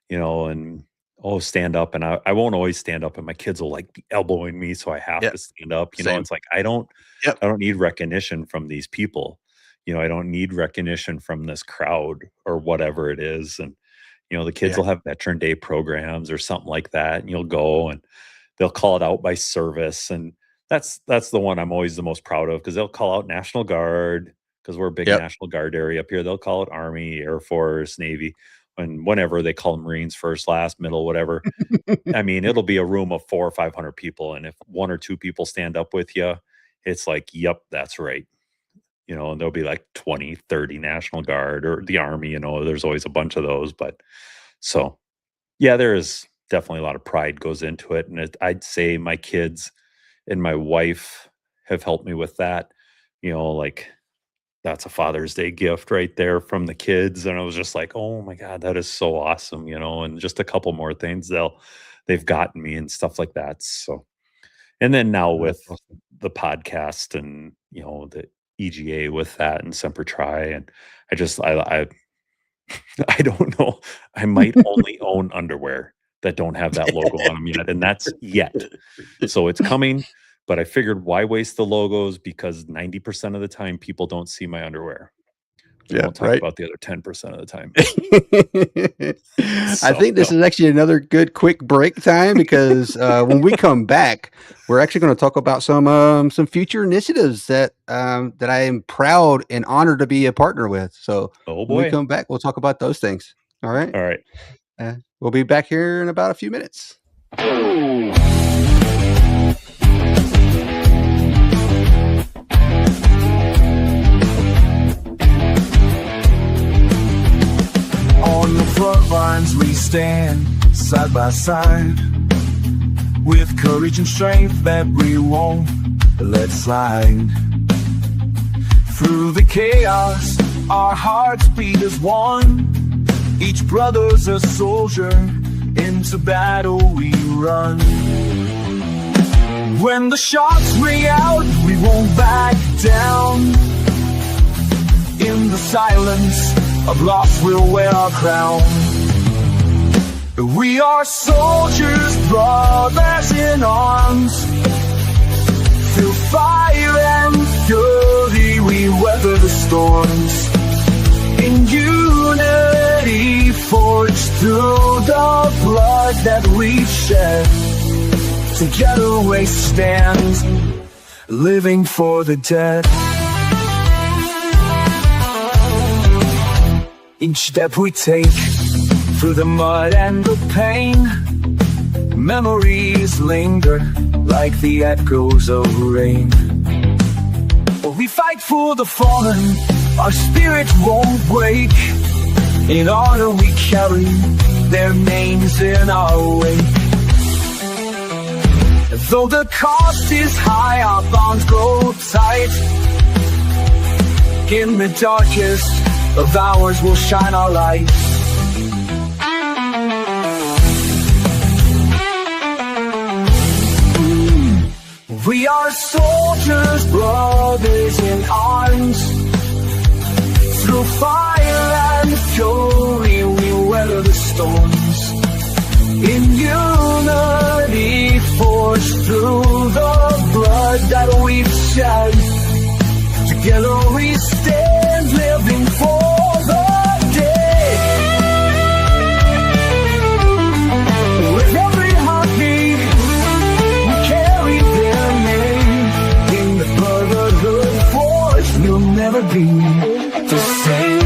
and stand up. And I won't always stand up and my kids will like be elbowing me. So I have to stand up, it's like, I don't need recognition from these people. I don't need recognition from this crowd or whatever it is. And, the kids will have Veteran Day programs or something like that. And you'll go and they'll call it out by service. And that's the one I'm always the most proud of because they'll call out National Guard because we're a big National Guard area up here. They'll call it Army, Air Force, Navy. And whenever they call them Marines, first, last, middle, whatever, I mean, it'll be a room of 400 or 500 people. And if one or two people stand up with you, it's like, yep, that's right. And there'll be like 20, 30 National Guard or the Army, there's always a bunch of those. But so, there is definitely a lot of pride goes into it. And I'd say my kids and my wife have helped me with that, like, that's a Father's Day gift right there from the kids. And I was just like, oh my God, that is so awesome, and just a couple more things they've gotten me and stuff like that. So, and then now with the podcast and, the EGA with that and Semper Try. And I don't know. I might only own underwear that don't have that logo on them yet. And that's yet. So it's coming. But I figured why waste the logos because 90% of the time people don't see my underwear. We won't talk about the other 10% of the time. I think this is actually another good quick break time because when we come back, we're actually going to talk about some future initiatives that I am proud and honored to be a partner with. So when we come back, we'll talk about those things. All right. All right. We'll be back here in about a few minutes. On the front lines we stand side by side with courage and strength that we won't let slide. Through the chaos, our hearts beat as one. Each brother's a soldier, into battle we run. When the shots ring out, we won't back down. In the silence of loss, we'll wear our crown. We are soldiers, brothers in arms. Through fire and fury, we weather the storms. In unity, forged through the blood that we shed. Together we stand, living for the dead. Each step we take through the mud and the pain, memories linger like the echoes of rain. We fight for the fallen, our spirit won't break. In honor we carry their names in our wake. Though the cost is high, our bonds grow tight. In the darkest of hours we'll shine our light. We are soldiers, brothers in arms. Through fire and fury we weather the storms. In unity forged through the blood that we've shed. Together we stand, living for the dead. With every heartbeat we carry their name. In the Brotherhood force we'll never be the same.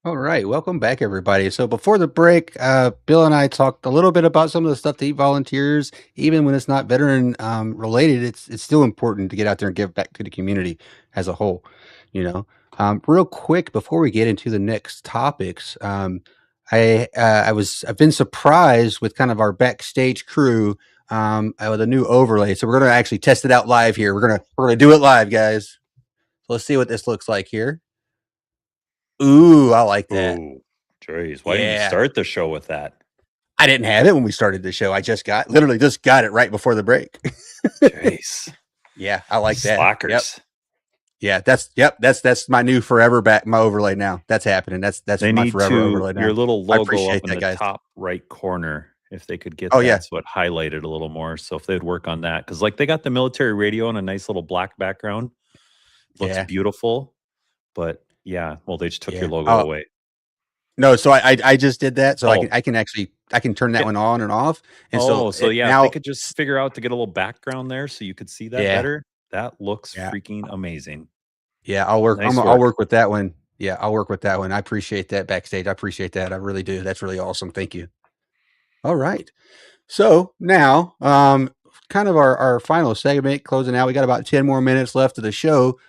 All right, welcome back, everybody. So before the break, Bill and I talked a little bit about some of the stuff that he volunteers. Even when it's not veteran related, it's still important to get out there and give back to the community as a whole. You know, real quick before we get into the next topics, I've been surprised with kind of our backstage crew with a new overlay. So we're gonna actually test it out live here. We're gonna do it live, guys. So let's see what this looks like here. Ooh, I like that. Ooh, jeez. Why didn't you start the show with that? I didn't have it when we started the show. I literally just got it right before the break. Jeez. Yeah, I like that. Slackers. Yep. Yeah, that's my new forever my overlay now. That's happening. That's they my need forever overlay now. Your little logo up in the guys. top right corner. If they could get that's what highlighted a little more. So if they'd work on that, because like they got the military radio on a nice little black background. Looks beautiful, but yeah, well, they just took your logo away. No, so I just did that, so I can turn that one on and off. And now, if they could just figure out to get a little background there, so you could see that better. That looks freaking amazing. Yeah, I'll work. I'll work with that one. Yeah, I'll work with that one. I appreciate that backstage. I appreciate that. I really do. That's really awesome. Thank you. All right. So now, kind of our final segment closing out. We got about 10 more minutes left of the show.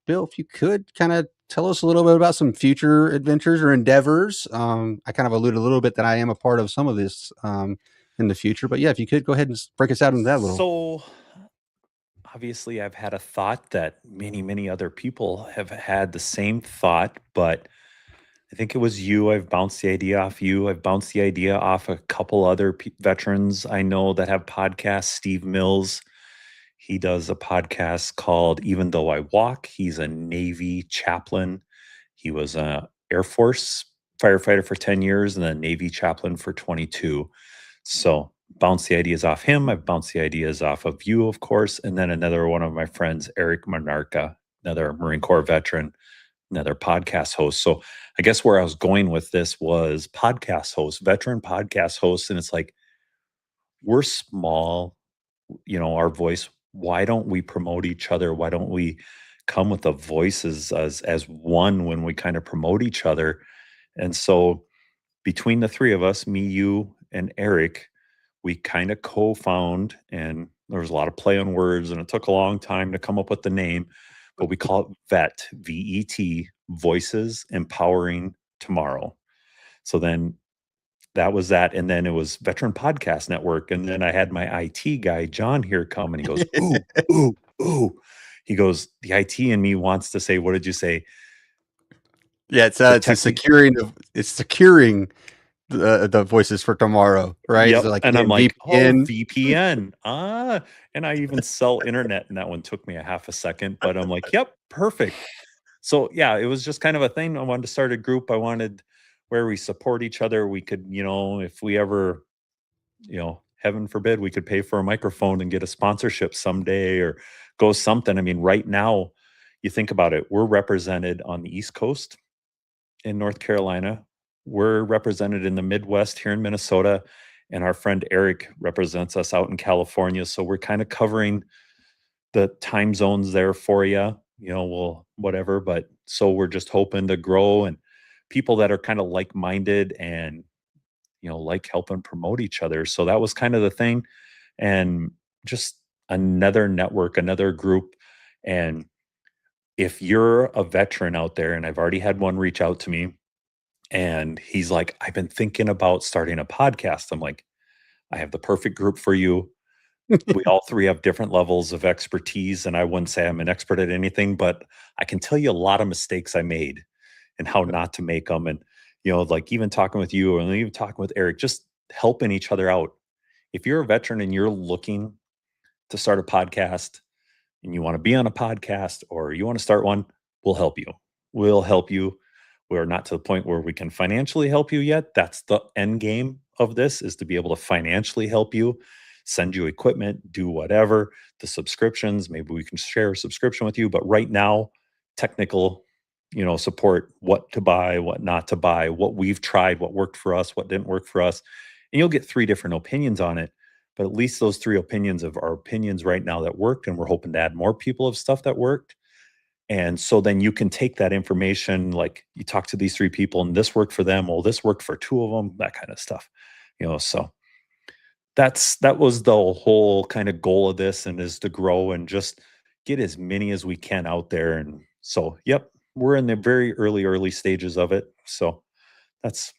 Bill, if you could kind of tell us a little bit about some future adventures or endeavors. I kind of alluded a little bit that I am a part of some of this in the future, but yeah, if you could go ahead and break us out into that a little. So obviously I've had a thought that many other people have had the same thought, but I think it was you. I've bounced the idea off you. I've bounced the idea off a couple other veterans I know that have podcasts. Steve Mills, he does a podcast called Even Though I Walk. He's a Navy chaplain. He was an Air Force firefighter for 10 years and a Navy chaplain for 22. So bounce the ideas off him. I've bounced the ideas off of you, of course. And then another one of my friends, Eric Monarca, another Marine Corps veteran, another podcast host. So I guess where I was going with this was podcast hosts, veteran podcast hosts. And it's like, we're small, our voice. Why don't we promote each other? Why don't we come with the voices as one when we kind of promote each other? And so between the three of us, me, you, and Eric, we kind of co-found, and there was a lot of play on words, and it took a long time to come up with the name, but we call it V.E.T, V-E-T, Voices Empowering Tomorrow. So then that was that. And then it was Veteran Podcast Network. And then I had my IT guy, John, here come, and he goes, ooh. He goes, the IT in me wants to say, what did you say? Yeah, it's securing the voices for tomorrow, right? Yep. So like And I'm again, like, VPN. VPN. And I even sell internet, and that one took me a half a second, but I'm like, yep, perfect. So yeah, it was just kind of a thing. I wanted to start a group. I wanted where we support each other. We could, if we ever, heaven forbid, we could pay for a microphone and get a sponsorship someday or go something. I mean, right now, you think about it, we're represented on the East Coast in North Carolina. We're represented in the Midwest here in Minnesota, and our friend Eric represents us out in California. So we're kind of covering the time zones there for you, well, whatever. But so we're just hoping to grow, and people that are kind of like-minded and, like helping promote each other. So that was kind of the thing. And just another network, another group. And if you're a veteran out there, and I've already had one reach out to me, and he's like, I've been thinking about starting a podcast. I'm like, I have the perfect group for you. We all three have different levels of expertise, and I wouldn't say I'm an expert at anything, but I can tell you a lot of mistakes I made and how not to make them. And, like even talking with you and even talking with Eric, just helping each other out. If you're a veteran and you're looking to start a podcast and you want to be on a podcast or you want to start one, we'll help you. We'll help you. We're not to the point where we can financially help you yet. That's the end game of this, is to be able to financially help you, send you equipment, do whatever, the subscriptions, maybe we can share a subscription with you. But right now, technical, support, what to buy, what not to buy, what we've tried, what worked for us, what didn't work for us. And you'll get 3 different opinions on it. But at least those 3 opinions of our opinions right now that worked, and we're hoping to add more people of stuff that worked. And so then you can take that information, like you talk to these 3 people and this worked for them. Well, this worked for 2 of them, that kind of stuff, so that was the whole kind of goal of this, and is to grow and just get as many as we can out there. And so, yep, we're in the very early stages of it. So that's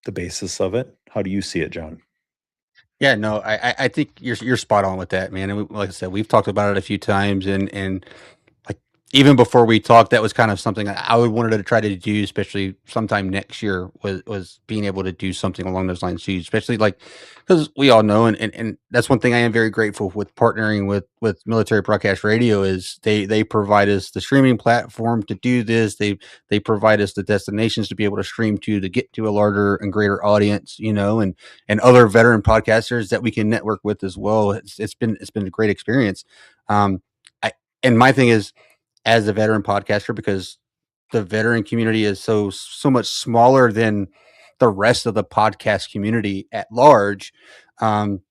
the basis of it. How do you see it, John? Yeah, no, I think you're spot on with that, man. And like I said, we've talked about it a few times, and like even before we talked, that was kind of something I would wanted to try to do, especially sometime next year. Was being able to do something along those lines too, especially like because we all know, and that's one thing I am very grateful with partnering with Military Broadcast Radio is they provide us the streaming platform to do this. They provide us the destinations to be able to stream to get to a larger and greater audience, and other veteran podcasters that we can network with as well. It's been a great experience. I and my thing is, as a veteran podcaster, because the veteran community is so much smaller than the rest of the podcast community at large. Um,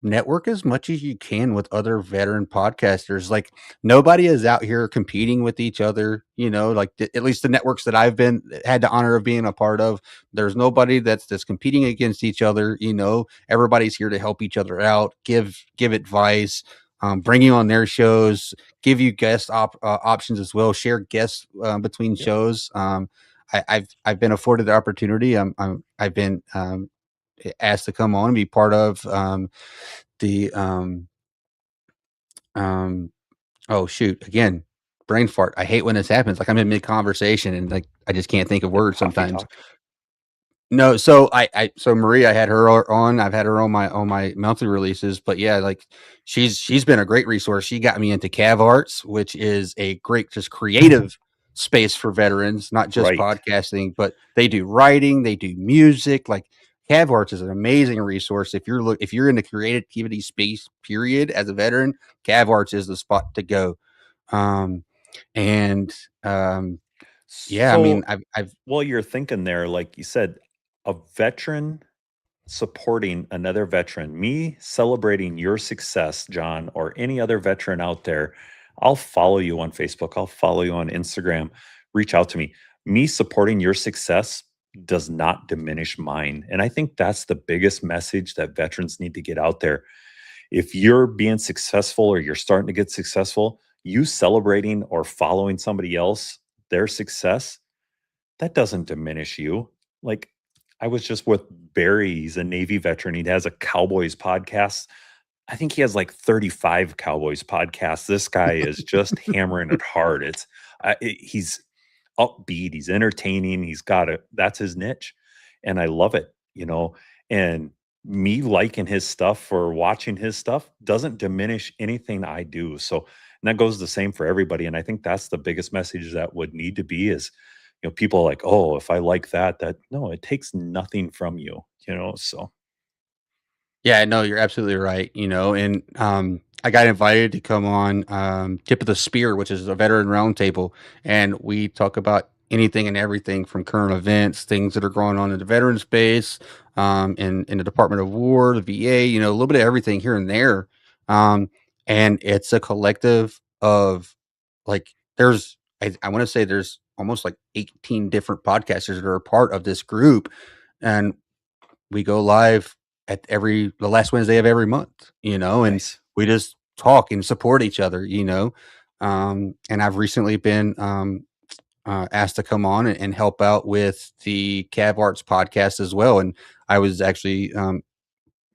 Network as much as you can with other veteran podcasters. Like nobody is out here competing with each other, like at least the networks that I've had the honor of being a part of. There's nobody that's competing against each other. Everybody's here to help each other out, give advice, bring you on their shows, give you guest options as well, share guests between shows. I've been afforded the opportunity. I've been asked to come on and be part of the oh shoot, again, brain fart. I hate when this happens. Like I'm in mid conversation and like I just can't think of words Coffee sometimes. talk. No, so so Marie, I had her on. I've had her on my monthly releases, but yeah, like she's been a great resource. She got me into Cav Arts, which is a great just creative space for veterans, not just Right. podcasting, but they do writing, they do music. Like Cav Arts is an amazing resource if you're in the creativity space. Period, as a veteran, Cav Arts is the spot to go. And yeah, I mean, So I've while you're thinking there, like you said, a veteran supporting another veteran, me celebrating your success, John, or any other veteran out there, I'll follow you on Facebook. I'll follow you on Instagram. Reach out to me. Me supporting your success does not diminish mine. And I think that's the biggest message that veterans need to get out there. If you're being successful or you're starting to get successful, you celebrating or following somebody else, their success, that doesn't diminish you. Like I was just with Barry, he's a Navy veteran. He has a Cowboys podcast. I think he has like 35 Cowboys podcasts. This guy is just hammering it hard. He's upbeat, he's entertaining, he's got it. That's his niche. And I love it. and me liking his stuff or watching his stuff doesn't diminish anything I do. So, and that goes the same for everybody. And I think that's the biggest message that would need to be is, people are like, oh, if I like that, no, it takes nothing from you, so. Yeah, no, you're absolutely right. And I got invited to come on Tip of the Spear, which is a veteran roundtable, and we talk about anything and everything from current events, things that are going on in the veteran space, in the Department of War, the VA, a little bit of everything here and there. And it's a collective of I want to say there's almost like 18 different podcasters that are a part of this group, and we go live at the last Wednesday of every month, and Nice. we just talk and support each other, and I've recently been asked to come on and help out with the Cav Arts podcast as well. And I was actually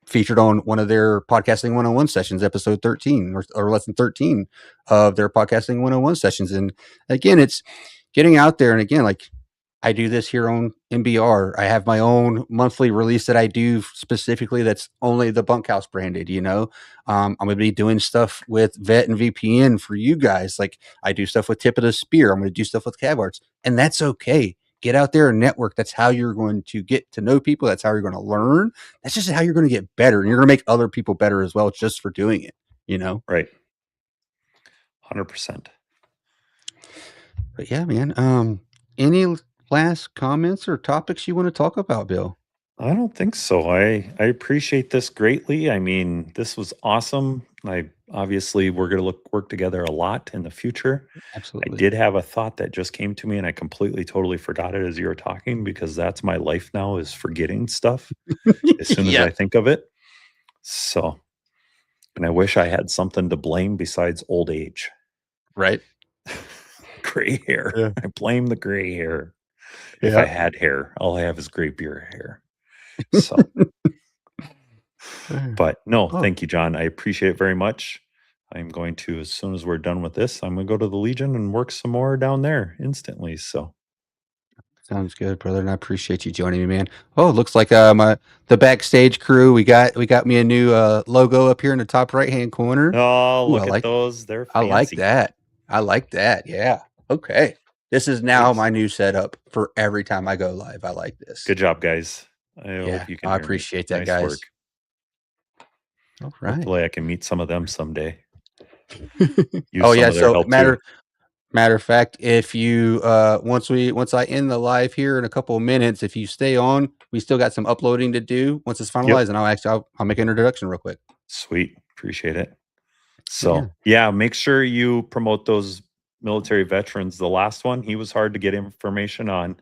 featured on one of their podcasting 101 sessions, episode 13 or lesson 13 of their podcasting 101 sessions. And again, it's getting out there. And again, like I do this here on MBR. I have my own monthly release that I do specifically that's only the Bunkhouse branded, I'm going to be doing stuff with V.E.T and VPN for you guys. Like I do stuff with Tip of the Spear. I'm going to do stuff with Cav Arts, and that's okay. Get out there and network. That's how you're going to get to know people. That's how you're going to learn. That's just how you're going to get better. And you're going to make other people better as well, just for doing it, Right. 100%. But yeah, man, any last comments or topics you want to talk about, Bill? I don't think so. I appreciate this greatly. I mean, this was awesome. Obviously we're going to work together a lot in the future. Absolutely. I did have a thought that just came to me and I totally forgot it as you were talking, because that's my life now, is forgetting stuff as soon as I think of it. So, and I wish I had something to blame besides old age. Right. Gray hair. Yeah. I blame the gray hair. If I had hair, all I have is gray beard hair. So, but no, thank you, John. I appreciate it very much. I'm going to, as soon as we're done with this, I'm going to go to the Legion and work some more down there instantly. So, sounds good, brother. And I appreciate you joining me, man. Oh, it looks like the backstage crew. We got me a new logo up here in the top right hand corner. Oh, look at those. They're fancy. I like that. Yeah. Okay. This is now my new setup for every time I go live. I like this. Good job, guys. I hope you can. I appreciate that, guys. Work. All right. Hopefully I can meet some of them someday. Oh yeah. So matter of fact, if you once I end the live here in a couple of minutes, if you stay on, we still got some uploading to do once it's finalized, and I'll make an introduction real quick. Sweet. Appreciate it. So yeah, make sure you promote those military veterans. The last one, he was hard to get information on.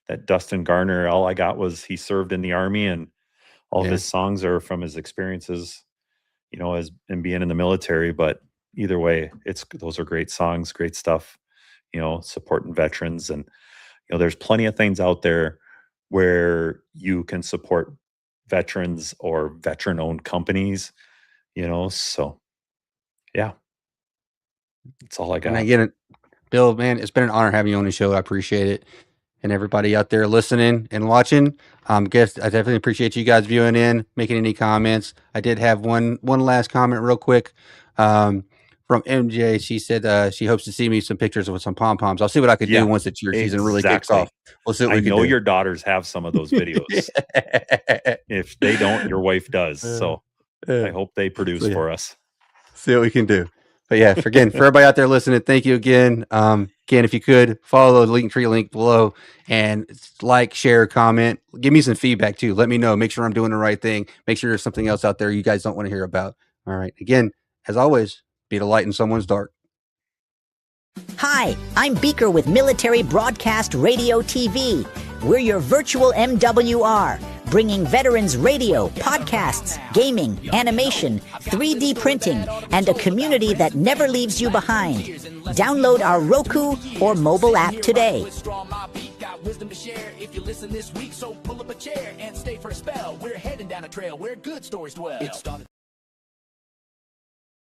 That Dustin Garner, all I got was he served in the Army, and all of his songs are from his experiences, as in being in the military. But either way, those are great songs, great stuff, supporting veterans. And, there's plenty of things out there where you can support veterans or veteran-owned companies, so yeah, that's all I got. And again, Bill, man, it's been an honor having you on the show. I appreciate it. And everybody out there listening and watching, I definitely appreciate you guys viewing in, making any comments. I did have one last comment real quick from MJ. She said she hopes to see me some pictures with some pom-poms. I'll see what I could do once the cheer season really kicks off. We'll see what we can do. Your daughters have some of those videos. If they don't, your wife does. So I hope they produce for us. See what we can do. But yeah, for everybody out there listening, thank you again. Again, if you could follow the Linktree link below and like, share, comment, give me some feedback too. Let me know. Make sure I'm doing the right thing. Make sure there's something else out there you guys don't want to hear about. All right. Again, as always, be the light in someone's dark. Hi, I'm Beaker with Military Broadcast Radio TV. We're your virtual MWR, bringing veterans radio, podcasts, gaming, animation, 3D printing, and a community that never leaves you behind. Download our Roku or mobile app today. Wisdom to share if you listen this week, so pull up a chair and stay for a spell. We're heading down a trail where good stories dwell.